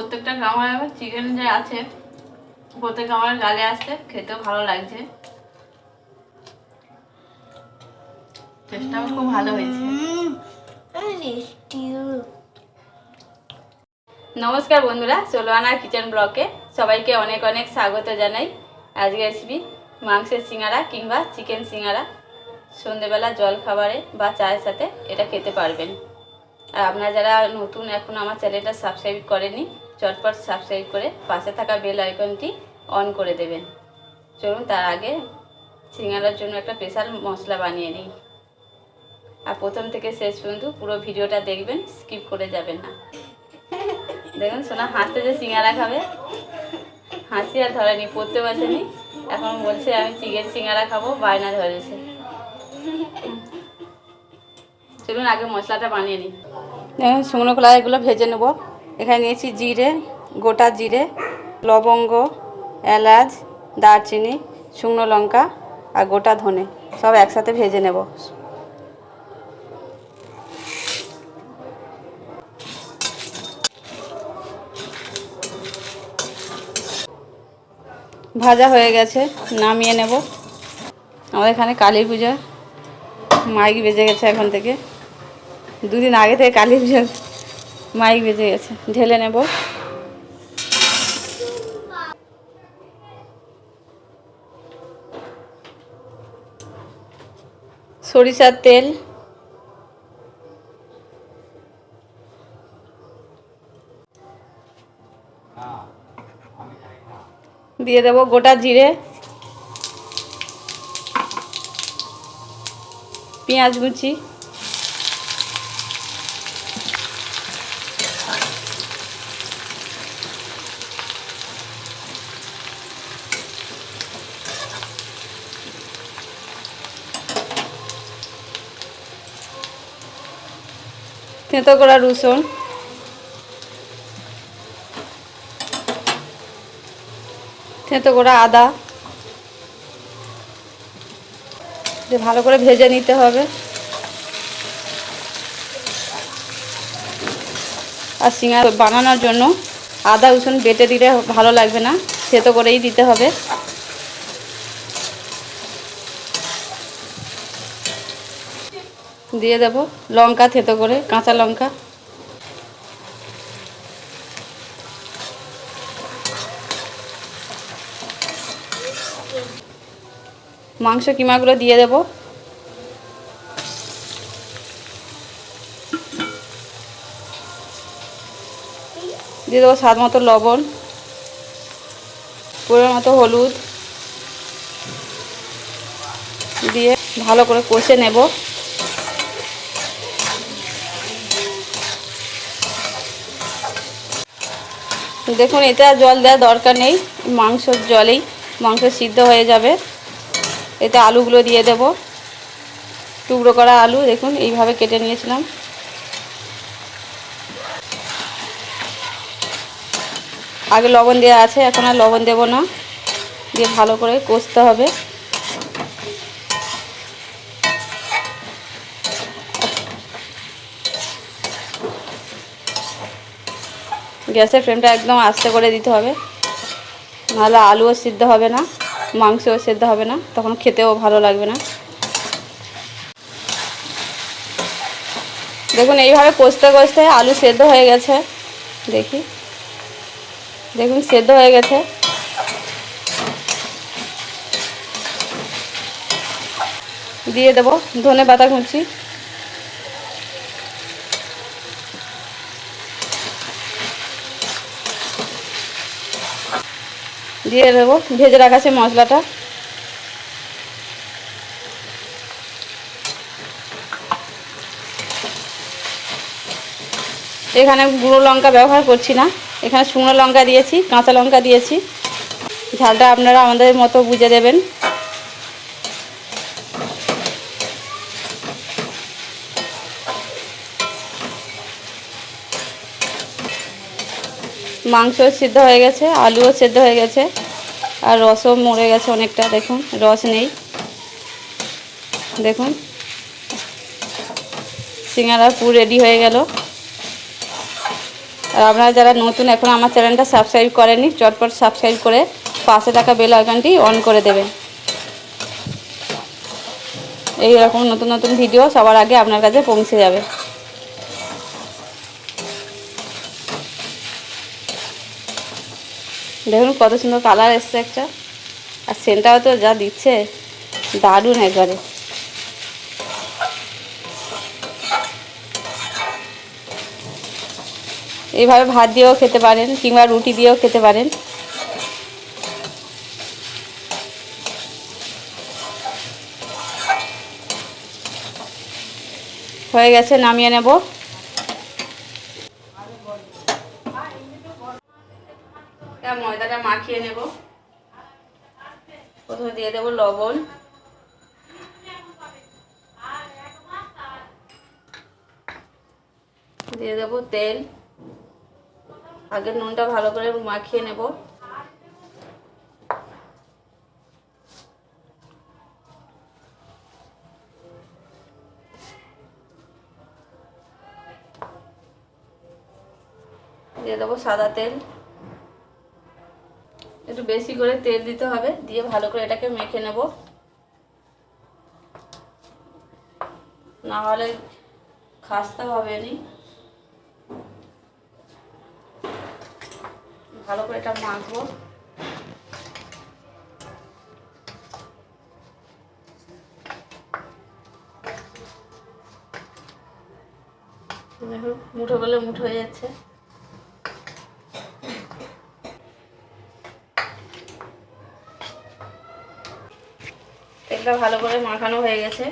প্রত্যেকটা কামড় চিকেন যে আছে প্রত্যেক কামড় গালে আসছে, খেতেও ভালো লাগছে, টেস্টটাও খুব ভালো হয়েছে। নমস্কার বন্ধুরা, সোলোয়ানা কিচেন ব্লকে সবাইকে অনেক অনেক স্বাগত জানাই। আজকে রেসিপি মাংসের সিঙ্গারা কিংবা চিকেন সিঙ্গারা। সন্ধেবেলা জল খাবারে বা চায়ের সাথে এটা খেতে পারবেন। আর আপনারা যারা নতুন এখন আমার চ্যানেলটা সাবস্ক্রাইব করেনি, চটপট সাবস্ক্রাইব করে পাশে থাকা বেল আইকনটি অন করে দেবেন। চলুন তার আগে সিঙ্গারার জন্য একটা স্পেশাল মশলা বানিয়ে নিই। আর প্রথম থেকে শেষ পর্যন্ত পুরো ভিডিওটা দেখবেন, স্কিপ করে যাবেন না। দেখুন সোনা হাসতে যে সিঙ্গারা খাবে, হাসি আর ধরেনি, পড়তে বসেনি, এখন বলছে আমি চিকেন সিঙ্গারা খাবো, বায়না ধরেছে। চলুন আগে মশলাটা বানিয়ে নিই। দেখুন শুকনো কলাইগুলো ভেজে নেব। এখানে নিয়েছি জিরে, গোটা জিরে, লবঙ্গ, এলাচ, দারচিনি, শুকনো লঙ্কা আর গোটা ধনে, সব একসাথে ভেজে নেব। ভাজা হয়ে গেছে, নামিয়ে নেব। আমাদের এখানে কালী পূজা মাইক বেজে গেছে, এখন থেকে দুদিন আগে থেকে কালী পুজোর মাইক বেজে গেছে। ঢেলে নেব। সরিষার তেল, দিয়ে দেব গোটা জিরে, পেঁয়াজ কুচি, থেঁতো করা রসুন, থেঁতো করা আদা দিয়ে ভালো করে ভেজে নিতে হবে। আর সিঙ্গারা বানানোর জন্য আদা রসুন বেটে দিলে ভালো লাগবে না, থেঁতো করেই দিতে হবে। দিয়ে দেব লঙ্কা, থেঁতো করে কাঁচা লঙ্কা, মাংস কিমাগুলো দিয়ে দেব। দিয়ে দেবো স্বাদ মতো লবণ, পরিমাণ মতো হলুদ দিয়ে ভালো করে কষে নেব। দেখুন এটা জল দেওয়ার দরকার নেই, মাংসর জলেই মাংস সিদ্ধ হয়ে যাবে। এতে আলুগুলো দিয়ে দেব, টুকরো করা আলু দেখুন এইভাবে কেটে নিয়েছিলাম। আগে লবণ দেওয়া আছে, এখন আর লবণ দেব না, দিয়ে ভালো করে কষতে হবে। গ্যাসের ফ্লেমটা একদম আস্তে করে দিতে হবে, নাহলে আলুও সিদ্ধ হবে না, মাংসও সিদ্ধ হবে না, তখন খেতেও ভালো লাগবে না। দেখুন এইভাবে কষতে কষতে আলু সেদ্ধ হয়ে গেছে, দেখি দেখুন সেদ্ধ হয়ে গেছে। দিয়ে দেব ধনে পাতা কুচি, দিয়ে দেবো ভেজে রাখা সে মশলাটা। এখানে গুঁড়ো লঙ্কা ব্যবহার করছি না, এখানে শুকনো লঙ্কা দিয়েছি, কাঁচা লঙ্কা দিয়েছি। ঝালটা আপনারা আমাদের মতো বুঝে দেবেন। মাংস সিদ্ধ হয়ে গেছে, আলুও সিদ্ধ হয়ে গেছে, আর রসও মরে গেছে অনেকটা, দেখুন রস নেই। দেখুন সিঙ্গারা পুরো রেডি হয়ে গেল। আর আপনারা যারা নতুন এখন আমার চ্যানেলটা সাবস্ক্রাইব করেননি, চটপট সাবস্ক্রাইব করে পাশে থাকা বেল আইকনটি অন করে দেবেন। এই রকম নতুন নতুন ভিডিও সবার আগে আপনার কাছে পৌঁছে যাবে। দেখুন কত সুন্দর কালার এসছে একটা, আর সেন্টটাও তো যা দিচ্ছে দারুণ একবারে। এইভাবে ভাত দিয়েও খেতে পারেন কিংবা রুটি দিয়েও খেতে পারেন। হয়ে গেছে, নামিয়ে নেব। ময়দাটা মাখিয়ে নেব। প্রথমে দিয়ে দেব লবণ, দিয়ে দেব তেল। আগে নুনটা ভালো করে মাখিয়ে নেব। দিয়ে দেবো সাদা তেল, একটু বেশি করে তেল দিতে হবে। দিয়ে ভালো করে এটাকে মেখে নেব, না হলে খাস্তা হবে নি। ভালো করে এটা মাখবো। দেখুন মুঠো করলে মুঠো হয়ে যাচ্ছে। তেলটা ভালো করে মাখানো হয়ে গেছে।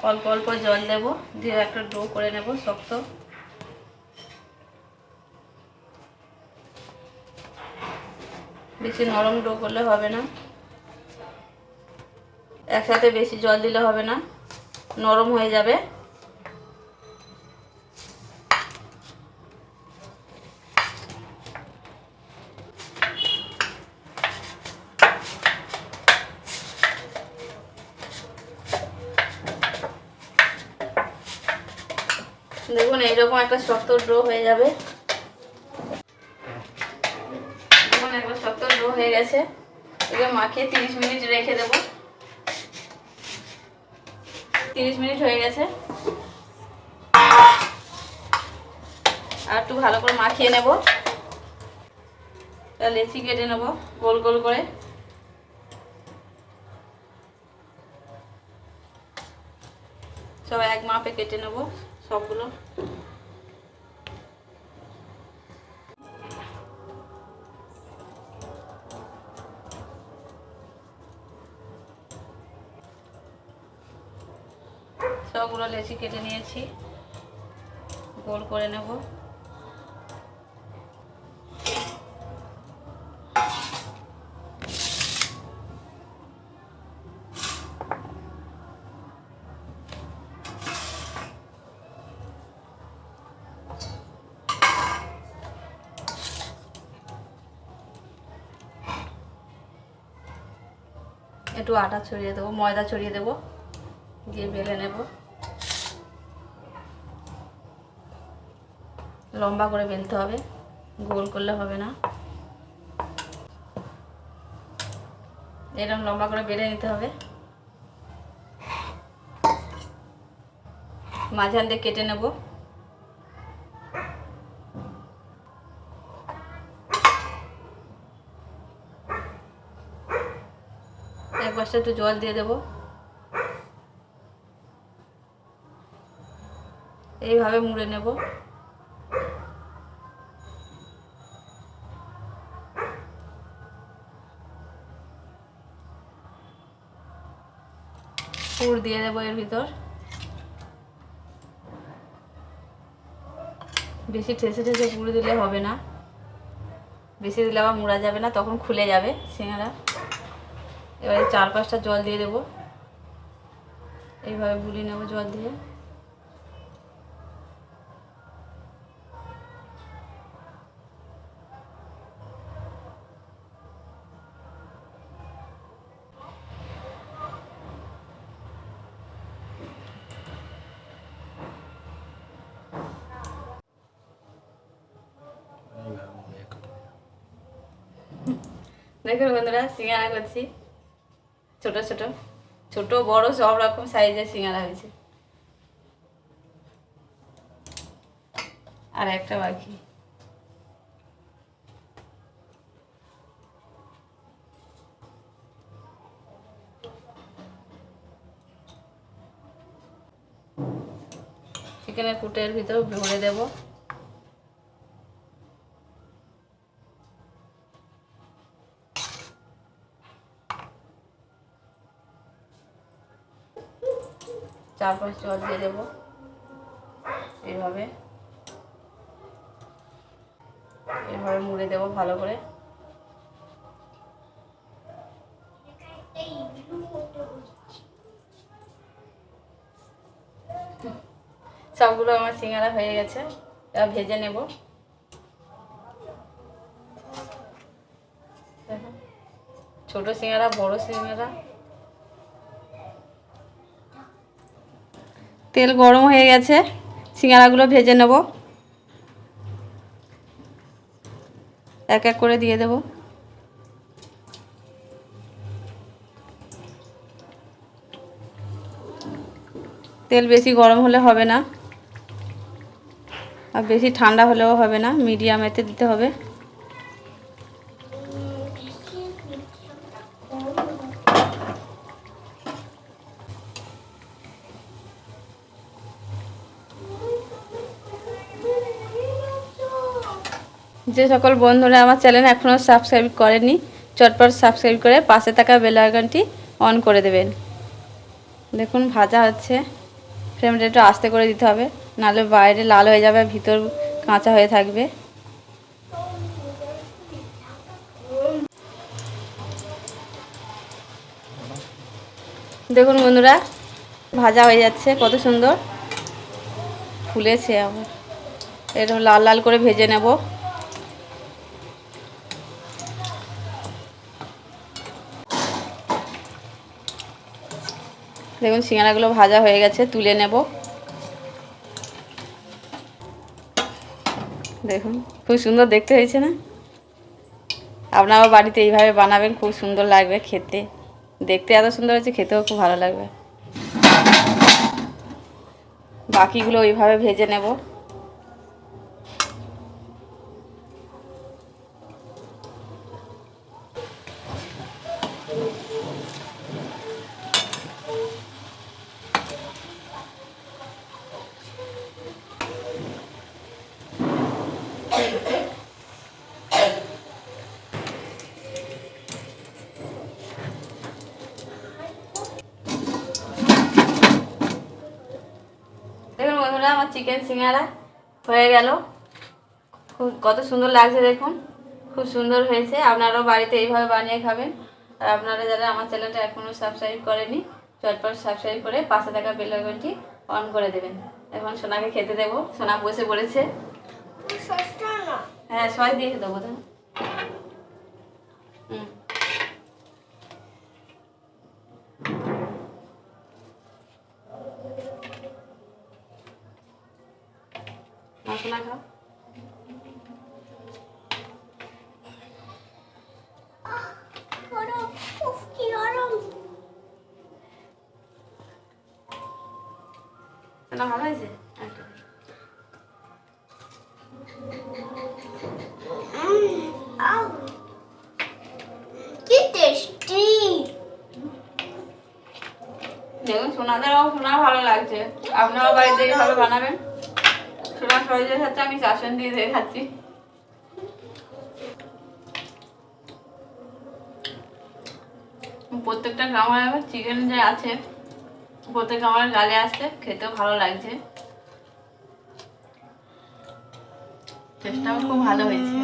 অল্প অল্প জল দেব, দিয়ে একটা ডো করে নেব শক্ত। বেশি নরম ডো করলে হবে না, একসাথে বেশি জল দিলে হবে না, নরম হয়ে যাবে। দেখুন এইরকম একটা শক্ত ডো হয়ে যাবে। দেখুন একটা শক্ত ডো হয়ে গেছে। এগুলো মাখিয়ে 30 মিনিট রেখে দেব। 30 মিনিট হয়ে গেছে। আর একটু ভালো করে মাখিয়ে নেব। লেচি কেটে নেব গোল গোল করে। সব এক মাপে কেটে নেব সবগুলো। সবগুলো লেচি কেটে নিয়েছি, গোল করে নেব। একটু আটা ছড়িয়ে দেবো, ময়দা ছড়িয়ে দেবো, দিয়ে বেলে নেব। লম্বা করে বেলতে হবে, গোল করলে হবে না। এরকম লম্বা করে বেলে নিতে হবে। মাঝখান দিয়ে কেটে নেব। এক পাশে একটু জল দিয়ে দেব। এইভাবে মুড়ে নেব। পুর দিয়ে দেবো এর ভিতর। বেশি ঠেসে ঠেসে পুর দিলে হবে না, বেশি দিলে আবার মুড়া যাবে না, তখন খুলে যাবে সিঙ্গারা। এবারে 4-5টা জল দিয়ে দেবো। এইভাবে বুলিয়ে নেব জল দিয়ে। দেখুন বন্ধুরা, সিঙ্গারা করছি। ছোট ছোট ছোট বড় সব রকম সাইজের সিঙ্গারা হয়েছে। আর একটা বাকি। চিকেনের কুটের ভিতর ভরে দেব। চারপাশ জল দিয়ে দেবো এইভাবে এভাবে মুড়ে দেবো ভালো করে। সবগুলো আমার সিঙ্গারা হয়ে গেছে, এবার ভেজে নেব। ছোট সিঙ্গারা, বড় সিঙ্গারা। তেল গরম হয়ে গেছে, সিঙ্গারাগুলো ভেজে নেব। এক এক করে দিয়ে দেব। তেল বেশি গরম হলে হবে না, আর বেশি ঠান্ডা হলেও হবে না, মিডিয়ামেতে দিতে হবে। যে সকল বন্ধুরা আমার চ্যানেল এখনও সাবস্ক্রাইব করেনি, চটপট সাবস্ক্রাইব করে পাশে থাকা বেল আইকনটি অন করে দেবেন। দেখুন ভাজা হচ্ছে, ফ্লেমটা একটু আস্তে করে দিতে হবে, নাহলে বাইরে লাল হয়ে যাবে, ভিতর কাঁচা হয়ে থাকবে। দেখুন বন্ধুরা, ভাজা হয়ে যাচ্ছে, কত সুন্দর ফুলেছে। আবার এরকম লাল লাল করে ভেজে নেব। দেখুন সিঙ্গারাগুলো ভাজা হয়ে গেছে, তুলে নেব। দেখুন খুব সুন্দর দেখতে হয়েছে না? আপনারাও বাড়িতে এইভাবে বানাবেন, খুব সুন্দর লাগবে খেতে। দেখতে এত সুন্দর হয়েছে, খেতেও খুব ভালো লাগবে। বাকিগুলো ওইভাবে ভেজে নেব। দেখুন বন্ধুরা, আমার চিকেন সিঙ্গারা হয়ে গেল। খুব কত সুন্দর লাগছে দেখুন, খুব সুন্দর হয়েছে। আপনারাও বাড়িতে এইভাবে বানিয়ে খাবেন। আর আপনারা যারা আমার চ্যানেলটা এখনও সাবস্ক্রাইব করেনি, চটপট সাবস্ক্রাইব করে পাশে থাকা বেল আইকনটি অন করে দেবেন। এখন সোনাকে খেতে দেবো। সোনা বসে পড়েছে। হ্যাঁ, সবাই দিয়ে দেবো তো। সোনা খাও। সোনা ভালো হয়েছে। কি টেস্টি! দেখুন সোনাদেরও সোনা ভালো লাগছে। আপনারাও বাড়িতে এইভাবে বানাবেন। সোনা সহজের সাথে আমি চাষন দিয়ে দিয়ে খাচ্ছি। প্রত্যেকটা খাবার চিকেন যে আছে, প্রত্যেক আমার গালে আসছে, খেতেও ভালো লাগছে। টেস্টটাও খুব ভালো হয়েছে।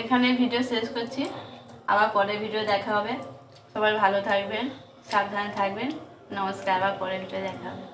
এখানে ভিডিও শেষ করছি, আবার পরের ভিডিও দেখা হবে। সবাই ভালো থাকবেন, সাবধানে থাকবেন। নমস্কার, আবার পরের ভিডিও দেখা হবে।